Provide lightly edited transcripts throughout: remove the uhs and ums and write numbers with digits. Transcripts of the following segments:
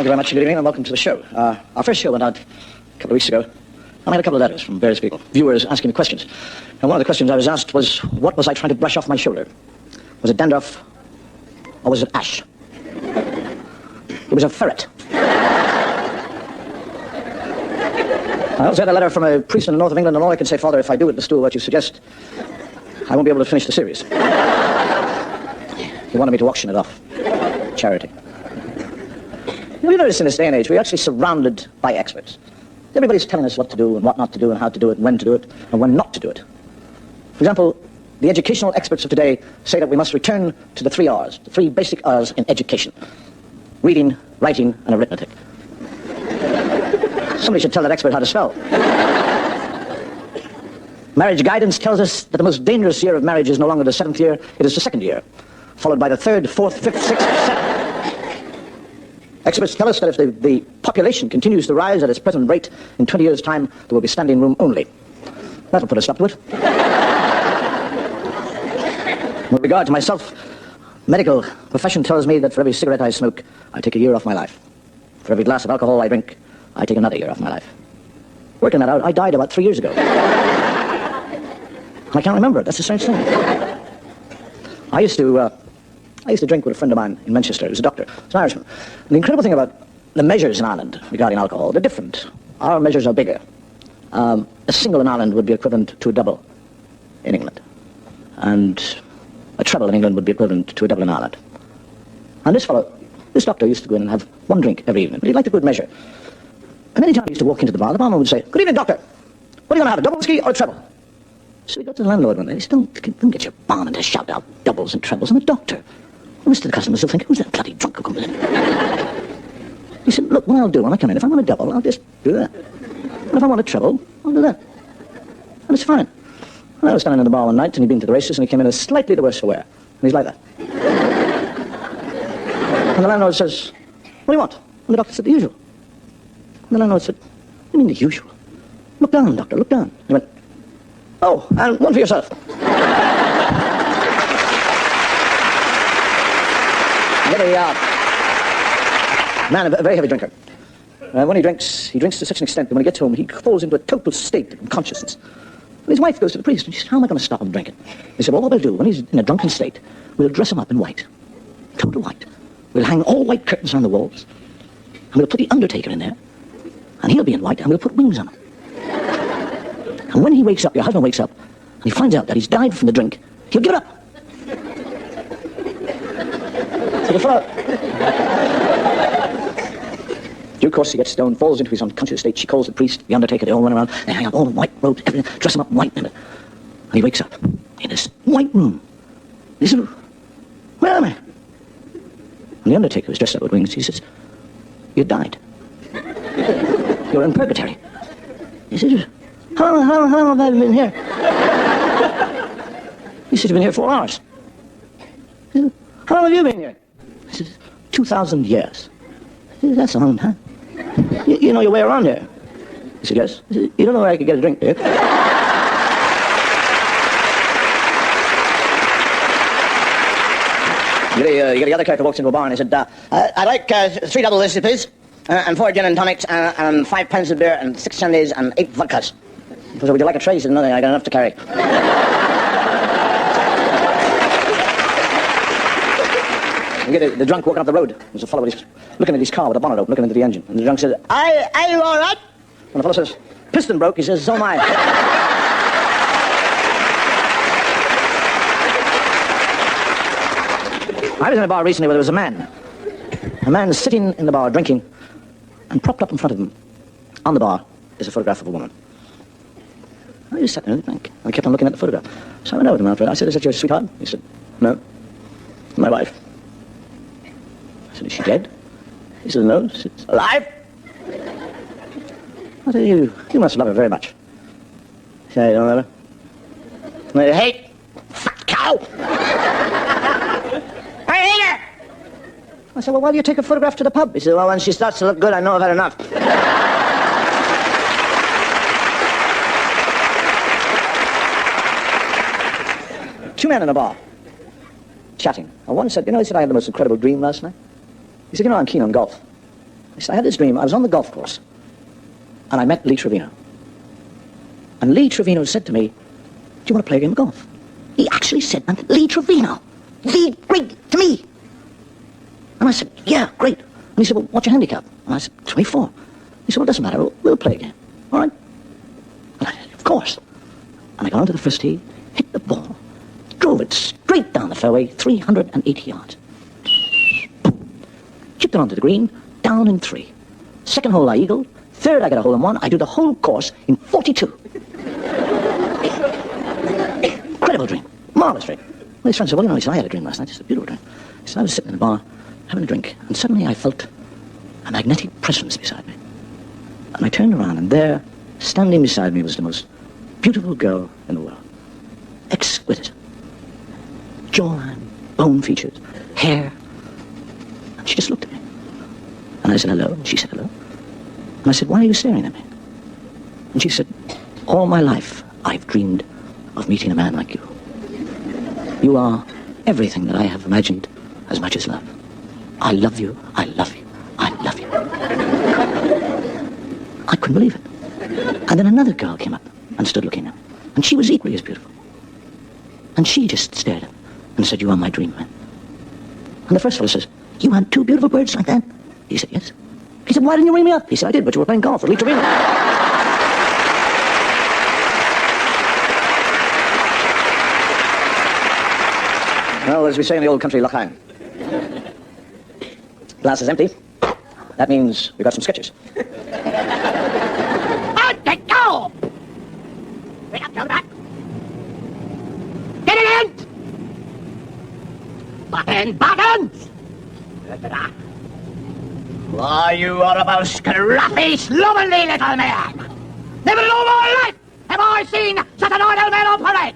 Thank you very much. Good evening and welcome to the show. Our first show went out a couple of weeks ago. I had a couple of letters from various people, viewers asking me questions. And one of the questions I was asked was, what was I trying to brush off my shoulder? Was it dandruff or was it ash? It was a ferret. I also had a letter from a priest in the north of England, and all I can say, Father, if I do with the stool what you suggest, I won't be able to finish the series. He wanted me to auction it off. Charity. You notice in this day and age, we're actually surrounded by experts. Everybody's telling us what to do and what not to do and how to do it and when to do it and when not to do it. For example, the educational experts of today say that we must return to the 3 R's, the 3 basic R's in education. Reading, writing, and arithmetic. Somebody should tell that expert how to spell. Marriage guidance tells us that the most dangerous year of marriage is no longer the 7th year, it is the 2nd year, followed by the 3rd, 4th, 5th, 6th, 7th. Experts tell us that if the population continues to rise at its present rate, in 20 years' time, there will be standing room only. That'll put a stop to it. With regard to myself, medical profession tells me that for every cigarette I smoke, I take a year off my life. For every glass of alcohol I drink, I take another year off my life. Working that out, I died about 3 years ago. I can't remember it. That's the strange thing. I used to drink with a friend of mine in Manchester. He was a doctor. He's an Irishman. And the incredible thing about the measures in Ireland regarding alcohol, they're different. Our measures are bigger. A single in Ireland would be equivalent to a double in England. And a treble in England would be equivalent to a double in Ireland. And this doctor used to go in and have one drink every evening. But he liked a good measure. And any time he used to walk into the bar, the barman would say, "Good evening, doctor. What are you going to have, a double whiskey or a treble?" So he got to the landlord one day. He said, don't get your barman to shout out doubles and trebles. I'm a doctor. Well, most of the customers will think, who's that bloody drunk who comes in? He said, look, what I'll do when I come in, if I want a double, I'll just do that. And if I want a treble, I'll do that. And it's fine. And I was standing in the bar one night, and he'd been to the races, and he came in as slightly the worse for wear. And he's like that. And the landlord says, what do you want? And the doctor said, the usual. And the landlord said, what do you mean the usual? Look down, doctor, look down. He went, oh, and one for yourself. Man, a very heavy drinker. When he drinks to such an extent that when he gets home, he falls into a total state of consciousness. And his wife goes to the priest and she says, how am I going to stop him drinking? They said, well, what we'll do, when he's in a drunken state, we'll dress him up in white. Total white. We'll hang all white curtains on the walls. And we'll put the undertaker in there. And he'll be in white, and we'll put wings on him. And when he wakes up, your husband wakes up, and he finds out that he's died from the drink, he'll give it up. So the fellow... Of course, he gets stoned, falls into his unconscious state. She calls the priest, the undertaker, they all run around. They hang up all the white robes, everything, dress him up in white. And he wakes up in this white room. He says, where am I? And the undertaker was dressed up with wings. He says, you died. You're in purgatory. He says, how long have I been here? He said, you've been here 4 hours. He said, how long have you been here? He said, 2,000 years. He said, that's a long time. You know your way around here. He said, yes. He said, you don't know where I could get a drink, do you? You get the other character walks into a bar and he said, I'd like 3 double whisky, please, and 4 gin and tonics, and 5 pints of beer, and 6 shandies, and 8 vodkas. He said, would you like a tray? He said, no, I got enough to carry. You get the drunk walking up the road. There's a fellow with looking at his car with the bonnet open, looking into the engine. And the drunk says, are you all right? And the fellow says, piston broke. He says, so am I. I was in a bar recently where there was a man. A man sitting in the bar drinking, and propped up in front of him on the bar is a photograph of a woman. And he just sat there and drank. I kept on looking at the photograph. So I went over to him after it. I said, is that your sweetheart? He said, no. My wife. I said, is she dead? He said, no, she's alive. I said, you must love her very much. He said, I don't love her. I hate fat cow. I hate her. I said, well, why do you take a photograph to the pub? He said, well, when she starts to look good, I know I've had enough. 2 men in a bar, chatting. And one said, I had the most incredible dream last night. He said, I'm keen on golf. I had this dream. I was on the golf course, and I met Lee Trevino. And Lee Trevino said to me, do you want to play a game of golf? He actually said, and Lee Trevino, Lee, great, to me. And I said, yeah, great. And he said, well, what's your handicap? And I said, 24. He said, well, it doesn't matter. We'll play a game. All right? And I said, of course. And I got onto the first tee, hit the ball, drove it straight down the fairway, 380 yards. Chipped it onto the green, down in 3. Second hole I eagled. Third I got a hole in 1. I do the whole course in 42. Incredible dream. Marvelous dream. Well, his friend said, well, he said, I had a dream last night. It's a beautiful dream. He said, I was sitting in the bar, having a drink, and suddenly I felt a magnetic presence beside me. And I turned around, and there, standing beside me, was the most beautiful girl in the world. Exquisite. Jawline, bone features, hair. And she just looked at me. And I said, hello. And she said, hello. And I said, why are you staring at me? And she said, all my life I've dreamed of meeting a man like you. You are everything that I have imagined as much as love. I love you, I love you, I love you. I couldn't believe it. And then another girl came up and stood looking at me. And she was equally as beautiful. And she just stared at me and said, you are my dream man. And the first fellow says, you had 2 beautiful birds like that? He said, yes. He said, why didn't you ring me up? He said, I did, but you were playing golf with Lee Trevino. Well, as we say in the old country, Lochheim. Glass is empty. That means we've got some sketches. Out they go! Right up, back. Get it in! Buttons! Why, you are a most scruffy, slovenly little man! Never in all my life have I seen such an idle man on parade!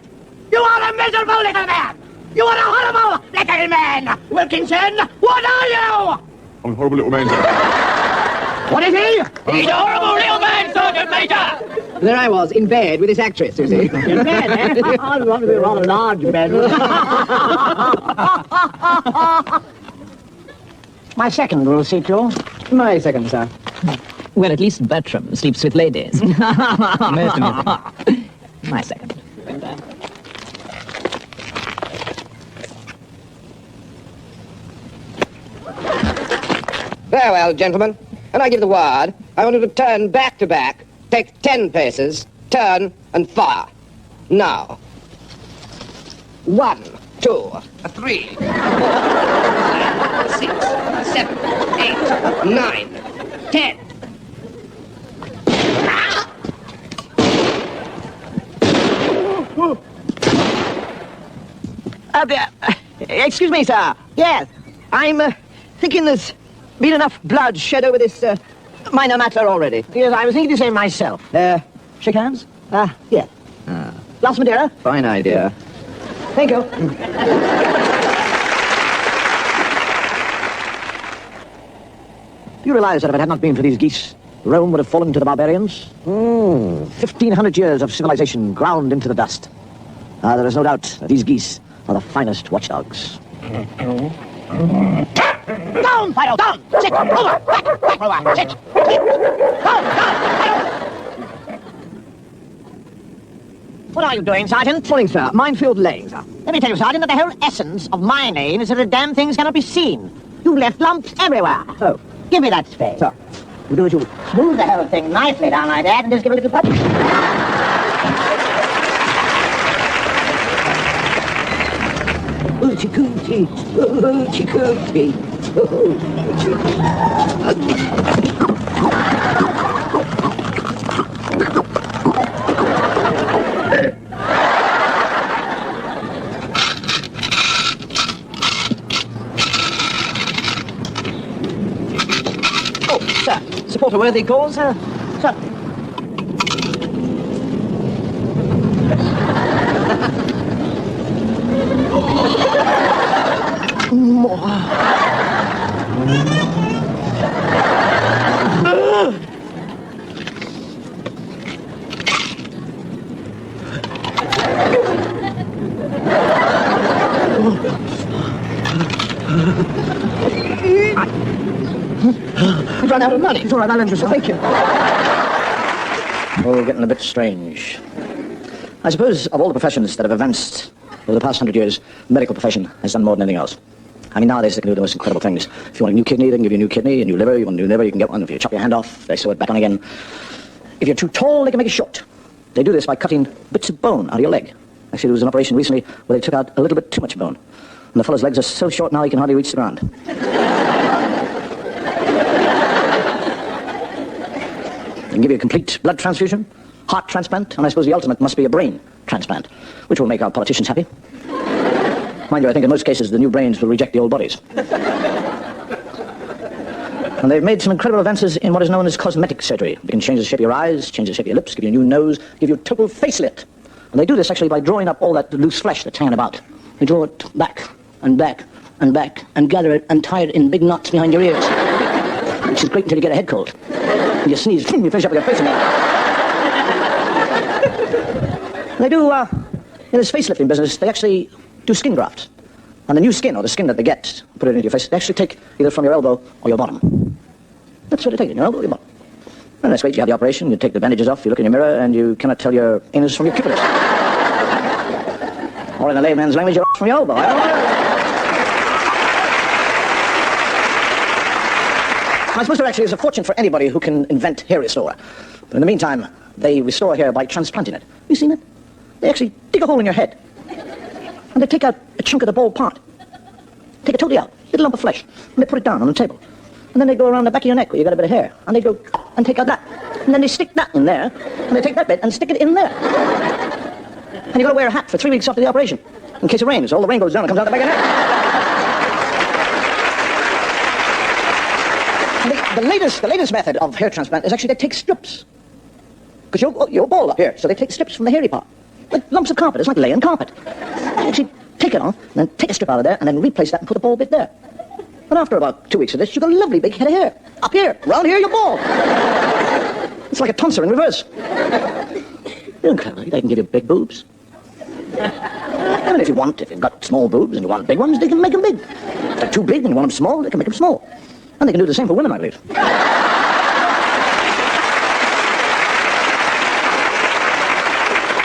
You are a miserable little man! You are a horrible little man! Wilkinson, what are you? I'm a horrible little man, sir. What is he? He's a horrible little man, Sergeant Major! There I was, in bed with this actress, you see. In bed, eh? I'd want to be a rather large bed. My second will suit you. My second, sir. Well, at least Bertram sleeps with ladies. Most amusing. My second. Very well, gentlemen. When I give the word, I want you to turn back to back, take 10 paces, turn, and fire. Now. 1, 2, 3, 4, 5, 6, 7, 8, 9, 10. Excuse me, sir. Yes, I'm thinking there's been enough blood shed over this minor matter already. Yes, I was thinking the same myself. Shake hands? Yes. Glass Madeira? Fine idea. Thank you. Do you realize that if it had not been for these geese, Rome would have fallen to the barbarians? 1,500 years of civilization ground into the dust. There is no doubt that these geese are the finest watchdogs. Down, Fido, down! Sit, over, back, over, sit. Down, Fido! What are you doing, Sergeant? Morning, sir. Minefield Lane, sir. Let me tell you, Sergeant, that the whole essence of my name is that the damn things cannot be seen. You've left lumps everywhere. Oh. Give me that spade. Sir. You do as you smooth the whole thing nicely down like that and just give a little touch. Oochie coochie, oochie coochie, Oh, sir. Support a worthy cause, sir. So, I've run out of money. It's all right, I'll lend you some. Thank you. Oh, getting a bit strange. I suppose of all the professions that have advanced over the past 100 years, the medical profession has done more than anything else. I mean, nowadays they can do the most incredible things. If you want a new kidney, they can give you a new kidney, a new liver. You want a new liver, you can get one. If you chop your hand off, they sew it back on again. If you're too tall, they can make it short. They do this by cutting bits of bone out of your leg. Actually, there was an operation recently where they took out a little bit too much bone. And the fellow's legs are so short now he can hardly reach the ground. They can give you a complete blood transfusion, heart transplant, and I suppose the ultimate must be a brain transplant, which will make our politicians happy. Mind you, I think in most cases the new brains will reject the old bodies. And they've made some incredible advances in what is known as cosmetic surgery. They can change the shape of your eyes, change the shape of your lips, give you a new nose, give you a total facelift. And they do this actually by drawing up all that loose flesh that's hanging about. They draw it back and back and back and gather it and tie it in big knots behind your ears. Which is great until you get a head cold. And you sneeze, you finish up with your face in it. They do, in this facelifting business, they actually do skin grafts. And the new skin, or the skin that they get, put it into your face, they actually take either from your elbow or your bottom. That's what they take, your elbow or your bottom. And that's great, you have the operation, you take the bandages off, you look in your mirror, and you cannot tell your anus from your cupidus. Or in a layman's language, your ass from your elbow. I suppose there actually is a fortune for anybody who can invent hair restore. But in the meantime, they restore hair by transplanting it. Have you seen it? They actually dig a hole in your head. And they take out a chunk of the bald part. Take it totally out, little lump of flesh. And they put it down on the table. And then they go around the back of your neck where you got a bit of hair. And they go and take out that. And then they stick that in there. And they take that bit and stick it in there. And you've got to wear a hat for 3 weeks after the operation. In case it rains. All the rain goes down and comes out the back of your neck. And the latest method of hair transplant is actually they take strips. Because you're bald up here. So they take strips from the hairy part. Like lumps of carpet. It's like laying carpet. You actually take it off, and then take a strip out of there, and then replace that and put a bald bit there. And after about 2 weeks of this, you've got a lovely big head of hair. Up here. Round here, you're bald. It's like a tonsure in reverse. Incredible. They can give you big boobs. And if you've got small boobs and you want big ones, they can make them big. If they're too big and you want them small, they can make them small. And they can do the same for women, I believe.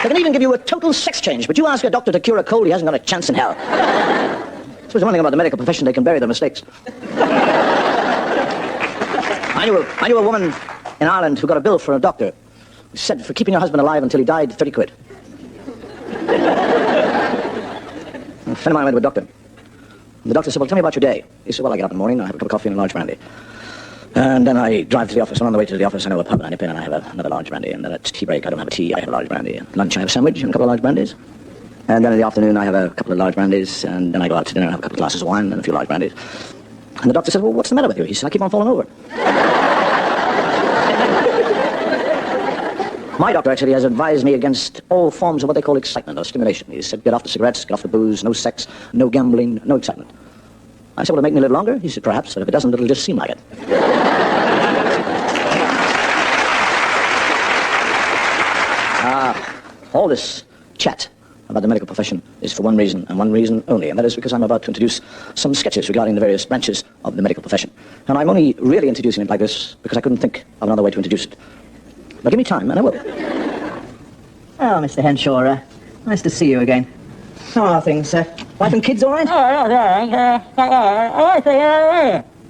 They can even give you a total sex change, but you ask a doctor to cure a cold, he hasn't got a chance in hell. I suppose the one thing about the medical profession, they can bury their mistakes. I knew a woman in Ireland who got a bill for a doctor who said for keeping her husband alive until he died, 30 quid. A friend of mine went to a doctor. The doctor said, well, tell me about your day. He said, well, I get up in the morning, I have a cup of coffee and a large brandy. And then I drive to the office, and on the way to the office, I know a pub, and I nip in, and I have another large brandy. And then at tea break, I don't have a tea, I have a large brandy. At lunch, I have a sandwich and a couple of large brandies. And then in the afternoon, I have a couple of large brandies, and then I go out to dinner and have a couple of glasses of wine and a few large brandies. And the doctor said, well, what's the matter with you? He said, I keep on falling over. My doctor actually has advised me against all forms of what they call excitement or stimulation. He said, get off the cigarettes, get off the booze, no sex, no gambling, no excitement. I said, will it make me live longer? He said, perhaps, but if it doesn't, it'll just seem like it. All this chat about the medical profession is for one reason, and one reason only, and that is because I'm about to introduce some sketches regarding the various branches of the medical profession. And I'm only really introducing it like this because I couldn't think of another way to introduce it. But give me time, and I will. Oh, Mr. Henshaw, nice to see you again. How are things, wife and kids all right?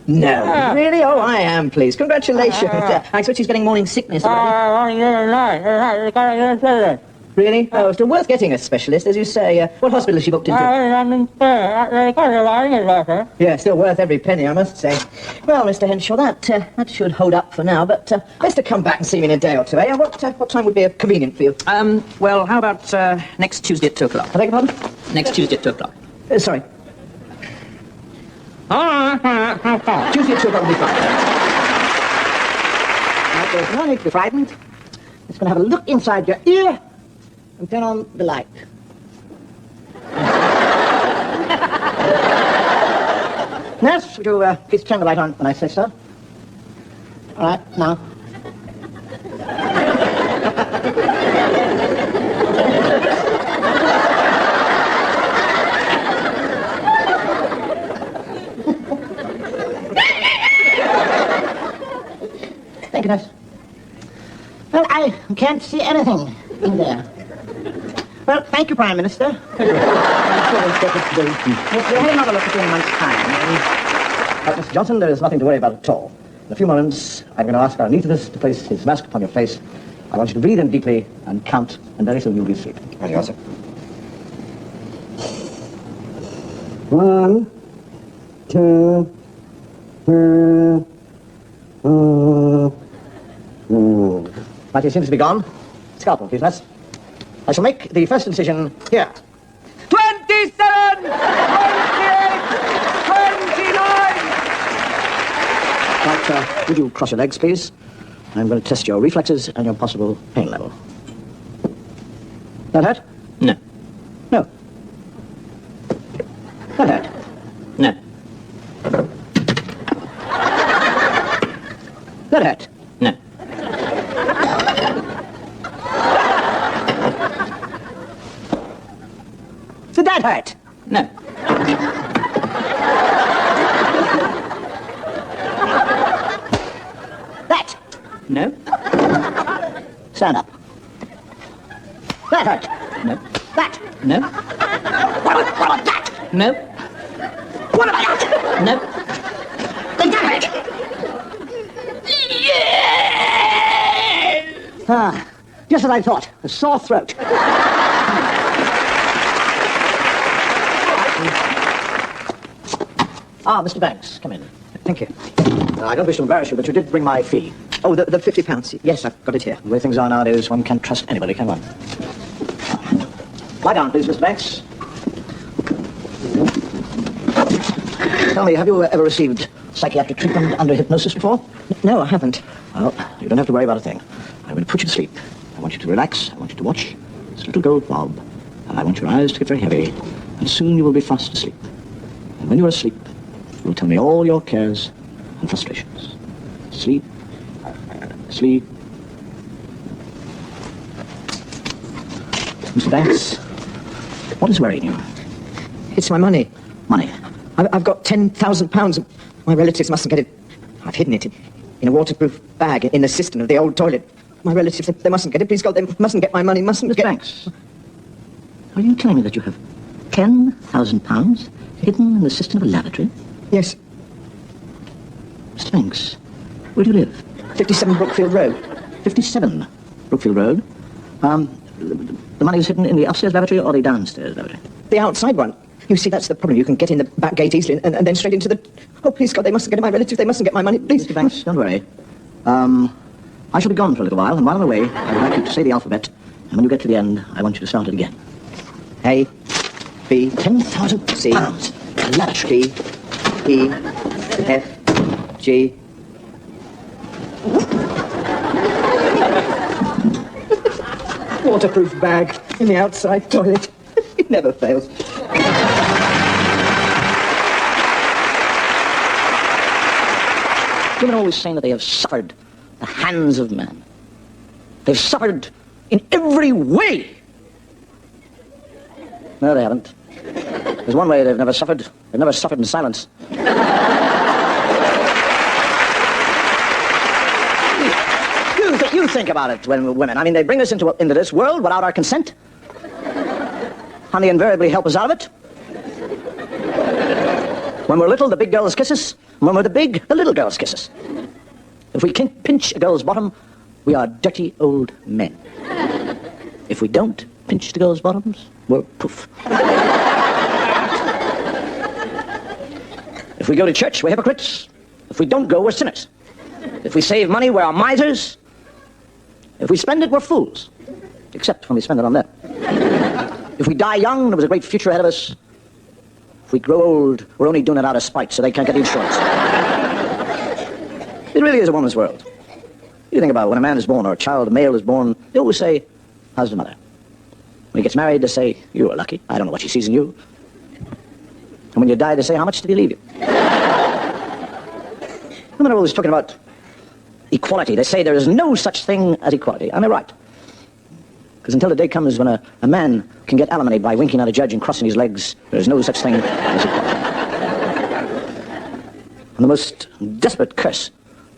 No, really? Oh, I am pleased. Congratulations. I expect she's getting morning sickness. Really? Oh, still worth getting a specialist, as you say. What hospital is she booked into? Yeah, still worth every penny, I must say. Well, Mr. Henshaw, that should hold up for now, but best to come back and see me in a day or two, eh? What time would be convenient for you? Well, how about next Tuesday at 2 o'clock? I beg your pardon? Next Tuesday at 2 o'clock. Sorry. Tuesday at 2 o'clock will be fine. Now, there's no need to be frightened. Just going to have a look inside your ear and turn on the light. Nurse, would you please turn the light on when I say so? All right, now. Thank you, nurse. Well, I can't see anything in there. Well, thank you, Prime Minister. We'll have another look at you in a month's time. Mr. Johnson, there is nothing to worry about at all. In a few moments, I'm going to ask our anaesthetist to place his mask upon your face. I want you to breathe in deeply and count, and very soon you'll be asleep. Right you are, sir. 1, 2, 3, 4. Matthew seems to be gone. Scalpel, please, nurse. I shall make the first incision here. 27! 28! 29! Right, would you cross your legs, please? I'm going to test your reflexes and your possible pain level. That hurt? No. No. That hurt? No. That hurt? No. Did that hurt? No. That? No. Stand up. That hurt? No. That? No. What about that? No. What about that? No. Did that hurt? Ah, just as I thought. A sore throat. Mr. Banks, come in. Thank you. I don't wish to embarrass you, but you did bring my fee. Oh, the £50. Yes, I've got it here. The way things are nowadays, one can't trust anybody, can one? Lie down, please, Mr. Banks. Tell me, have you ever received psychiatric treatment under hypnosis before? No, I haven't. Well, you don't have to worry about a thing. I'm going to put you to sleep. I want you to relax. I want you to watch this little gold blob. And I want your eyes to get very heavy. And soon you will be fast asleep. And when you're asleep, you'll tell me all your cares and frustrations. Sleep. Sleep. Mr. Banks, what is worrying you? It's my money. Money. I've got £10,000. My relatives mustn't get it. I've hidden it in a waterproof bag in the cistern of the old toilet. My relatives, they mustn't get it. Please, God, they mustn't get my money. Mustn't Mr. get... Banks, are you telling me that you have £10,000 hidden in the cistern of a lavatory? Yes. Mr. Banks, where do you live? 57 Brookfield Road. 57 Brookfield Road. The money is hidden in the upstairs lavatory or the downstairs lavatory? The outside one. You see, that's the problem. You can get in the back gate easily and then straight into the... Oh, please, God, they mustn't get it. My relatives, they mustn't get my money. Please. Mr. Banks, don't worry. I shall be gone for a little while, and while I'm away, I would like you to say the alphabet, and when you get to the end, I want you to start it again. A, B, £10,000. C, Lavatory. D, E, F, G... Waterproof bag in the outside toilet. It never fails. Women are always saying that they have suffered the hands of men. They've suffered in every way. No, they haven't. There's one way they've never suffered. They've never suffered in silence. You think about it when women, I mean, they bring us into this world without our consent. And they invariably help us out of it. When we're little, the big girls kiss us. When we're big, the little girls kiss us. If we can't pinch a girl's bottom, we are dirty old men. If we don't pinch the girls' bottoms, we're poof. If we go to church, we're hypocrites. If we don't go, we're sinners. If we save money, we're miser. If we spend it, we're fools. Except when we spend it on them. If we die young, there was a great future ahead of us. If we grow old, we're only doing it out of spite, so they can't get insurance. It really is a woman's world. You think about it, when a man is born, or a child, a male is born, they always say, how's the mother? When he gets married, they say, you were lucky. I don't know what she sees in you. And when you die, they say, how much did he leave you? Women are always talking about equality. They say there is no such thing as equality. And they're right. Because until the day comes when a man can get alimony by winking at a judge and crossing his legs, there is no such thing as equality. And the most desperate curse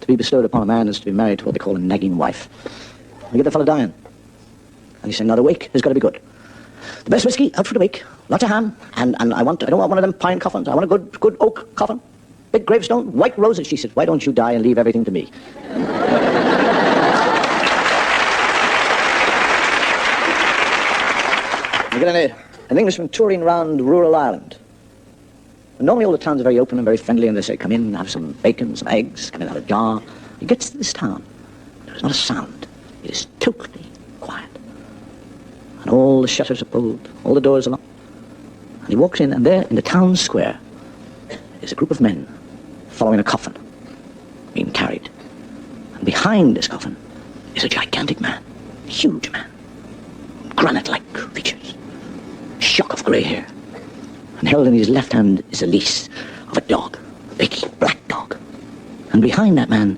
to be bestowed upon a man is to be married to what they call a nagging wife. You get the fellow dying. And you say, now the wake has got to be good. The best whiskey out for the wake, lots of ham, and I don't want one of them pine coffins. I want a good oak coffin, big gravestone, white roses. She says, why don't you die and leave everything to me? You get an Englishman touring around rural Ireland. And normally all the towns are very open and very friendly, and they say, come in, have some bacon, some eggs, come in, have a jar. He gets to this town. There is not a sound. It is totally quiet. And all the shutters are pulled, all the doors are locked. And he walks in, and there in the town square is a group of men following a coffin being carried. And behind this coffin is a gigantic man, huge man, granite-like features, shock of grey hair. And held in his left hand is a leash of a dog, a big black dog. And behind that man,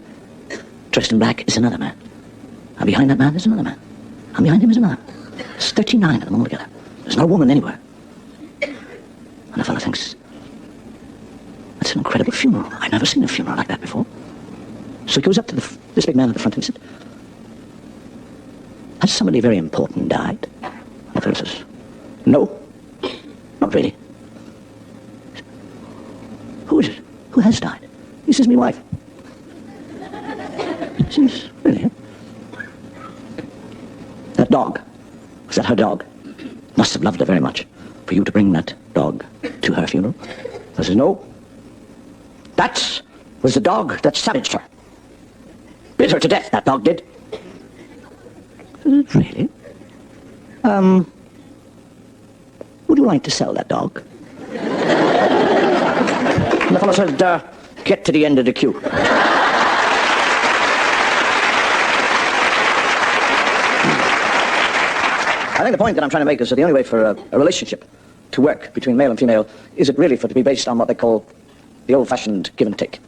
dressed in black, is another man. And behind that man is another man. And behind him is another. There's 39 of them all together. There's not a woman anywhere. And the fellow thinks, that's an incredible funeral. I've never seen a funeral like that before. So he goes up to this big man at the front and he said, has somebody very important died? And the fellow says, no, not really. Who is it? Who has died? He says, my wife. He says, really? That dog, was that her dog? Must have loved her very much for you to bring that dog to her funeral. I says, no. That was the dog that savaged her. Bit her to death, that dog did. Really? Would you like to sell that dog? And the fellow said, get to the end of the queue. I think the point that I'm trying to make is that the only way for a relationship to work between male and female is it really for it to be based on what they call the old-fashioned give and take.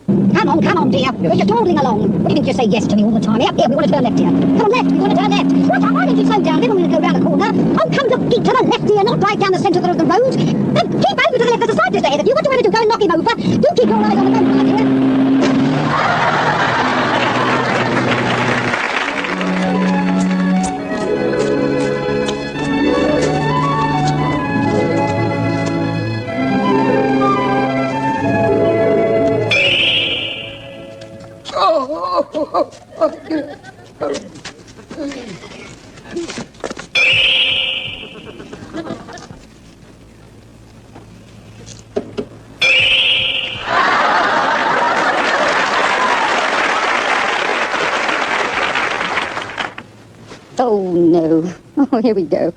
Come on, dear. You're dawdling along. What do you think you say yes to me all the time? Here, we want to turn left here. Come on, left. We want to turn left. Why don't you slow down? Then we're going to go round the corner. Oh, come look, keep to the left, dear. Not right down the centre of the road. Keep over to the left. There's a cyclist ahead of you. What do you want to do? Go and knock him over. Do keep your eyes on the road, my dear. Oh, no. Oh, here we go.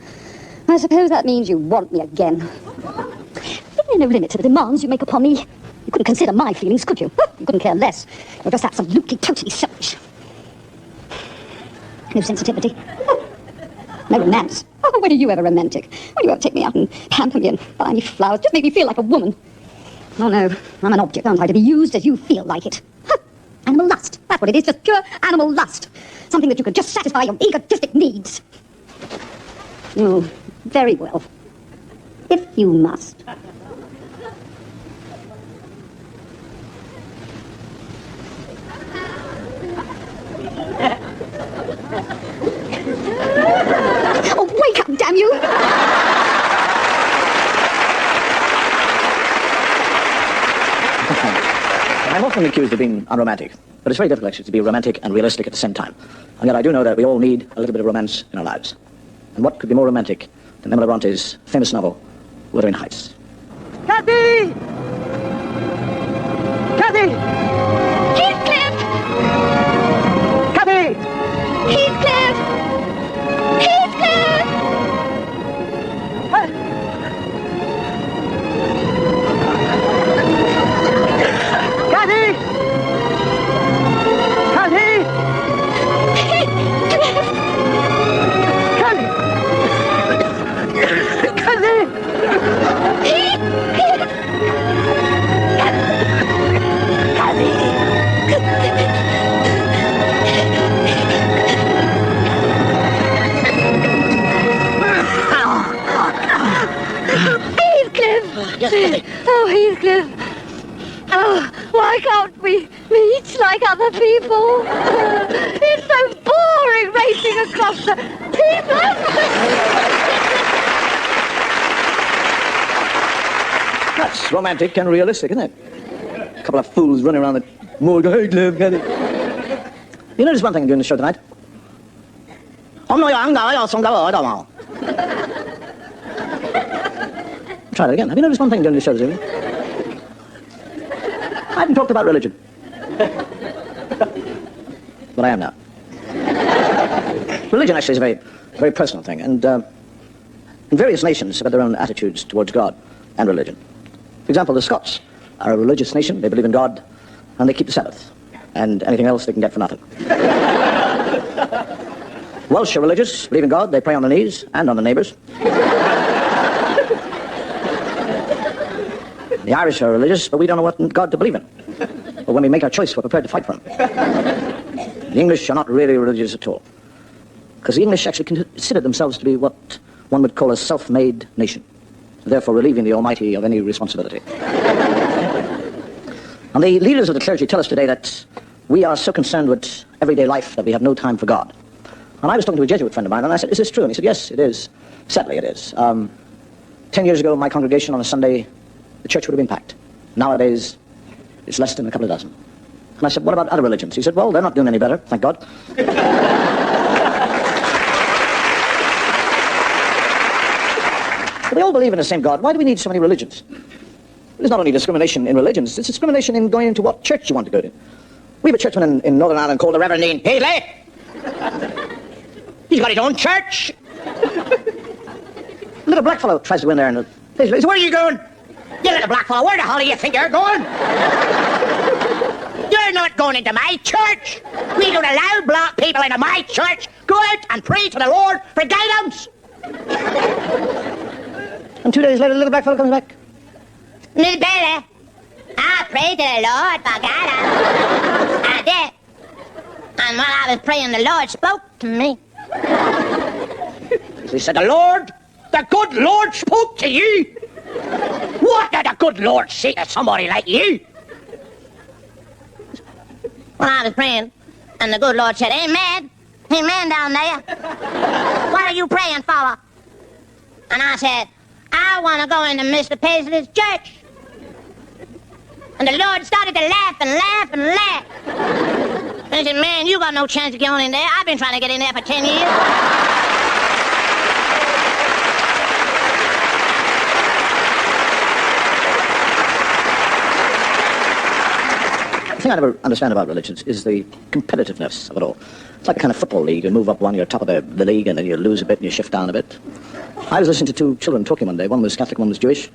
I suppose that means you want me again. Isn't there no limit to the demands you make upon me? You couldn't consider my feelings, could you? You couldn't care less. You're just absolutely, totally selfish. No sensitivity. No romance. Oh, when are you ever romantic? When you ever take me out and pamper me and buy me flowers? Just make me feel like a woman. Oh, no. I'm an object, aren't I, to be used as you feel like it. Animal lust. That's what it is, just pure animal lust. Something that you can just satisfy your egotistic needs. Oh, very well. If you must. Oh, wake up, damn you! I'm often accused of being unromantic, but it's very difficult actually to be romantic and realistic at the same time. And yet I do know that we all need a little bit of romance in our lives. And what could be more romantic than Emily Bronte's famous novel, Wuthering Heights? Kathy! Kathy! Heathcliff! Kathy! Heathcliff! Heathcliff! Kathy! Kathy! Kathy! like other people. It's so boring racing across the people. That's romantic and realistic, isn't it? A couple of fools running around the moor going, hey, love, get it. You notice one thing during the show tonight? Try that again. Have you noticed one thing during the show this evening? I haven't talked about religion. But I am now. Religion actually is a very, very personal thing, and various nations have their own attitudes towards God and religion. For example, the Scots are a religious nation. They believe in God, and they keep the Sabbath, and anything else they can get for nothing. Welsh are religious, believe in God. They pray on their knees and on their neighbours. The Irish are religious, but we don't know what God to believe in. But when we make our choice, we're prepared to fight for him. The English are not really religious at all, because the English actually consider themselves to be what one would call a self-made nation, therefore relieving the Almighty of any responsibility. And the leaders of the clergy tell us today that we are so concerned with everyday life that we have no time for God. And I was talking to a Jesuit friend of mine, and I said, is this true? And he said, yes, it is. Sadly, it is. 10 years ago, my congregation on a Sunday, the church would have been packed. Nowadays, it's less than a couple of dozen. And I said, what about other religions? He said, well, they're not doing any better, thank God. But they all believe in the same God. Why do we need so many religions? There's not only discrimination in religions, it's discrimination in going into what church you want to go to. We have a churchman in Northern Ireland called the Reverend Ian Healy. He's got his own church. A little black fellow tries to go in there and he says, where are you going? You little black fellow, where the hell do you think you're going? You're not going into my church. We don't allow black people into my church. Go out and pray to the Lord for guidance. And 2 days later, the little black fellow comes back. Miss Bailey, I prayed to the Lord for guidance. I did. And while I was praying, the Lord spoke to me. He said, the good Lord spoke to you. What did the good Lord say to somebody like you? Well, I was praying, and the good Lord said, amen. Amen down there. What are you praying for? And I said, I want to go into Mr. Paisley's church. And the Lord started to laugh and laugh and laugh. And he said, man, you got no chance of going in there. I've been trying to get in there for 10 years. The thing I never understand about religions is the competitiveness of it all. It's like a kind of football league. You move up one, you're top of the league, and then you lose a bit and you shift down a bit. I was listening to two children talking one day. One was Catholic, one was Jewish.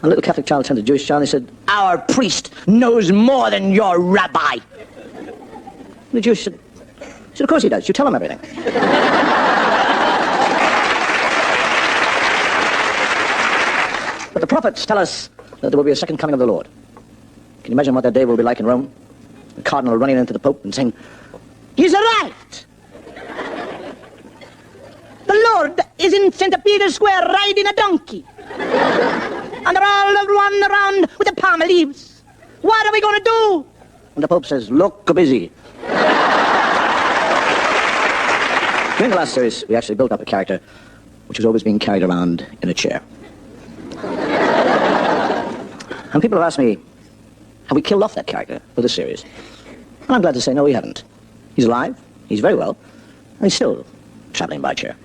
A little Catholic child turned to a Jewish child and he said, our priest knows more than your rabbi. And the Jewish said, of course he does. You tell him everything. But the prophets tell us that there will be a second coming of the Lord. Can you imagine what that day will be like in Rome? The cardinal running into the Pope and saying, he's arrived! The Lord is in St. Peter's Square riding a donkey. And they're all run around with the palm leaves. What are we going to do? And the Pope says, look busy. During the last series, we actually built up a character which was always being carried around in a chair. And people have asked me, have we killed off that character for this series? And I'm glad to say, no, we haven't. He's alive, he's very well, and he's still traveling by chair.